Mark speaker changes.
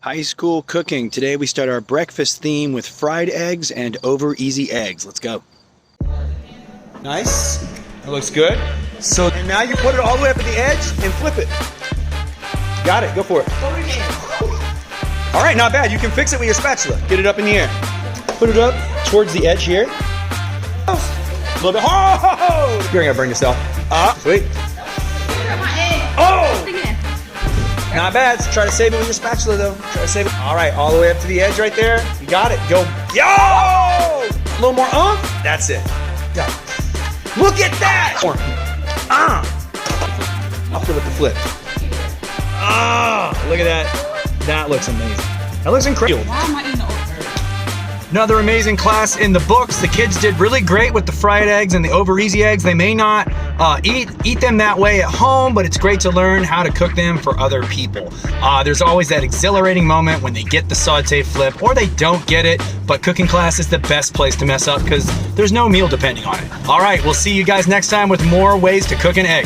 Speaker 1: High school cooking. Today we start our breakfast theme with fried eggs and over easy eggs. Let's go. Nice. That looks good. So and now you put it all the way up at the edge and flip it. Got it. Go for it. All right, not bad. You can fix it with your spatula. Get it up in the air. Put it up towards the edge here. A little bit. Oh! You're gonna burn yourself. Sweet. Oh! Not bad. So try to save it with your spatula, though. Try to save it. All right, all the way up to the edge right there. You got it. Go. Yo! A little more oomph. That's it. Got it. Look at that! I'll flip with the flip. Look at that. That looks amazing. That looks incredible.
Speaker 2: Why am I eating the oatmeal?
Speaker 1: Another amazing class in the books. The kids did really great with the fried eggs and the over easy eggs. They may not eat them that way at home, but it's great to learn how to cook them for other people. There's always that exhilarating moment when they get the sauté flip or they don't get it, but cooking class is the best place to mess up because there's no meal depending on it. All right, we'll see you guys next time with more ways to cook an egg.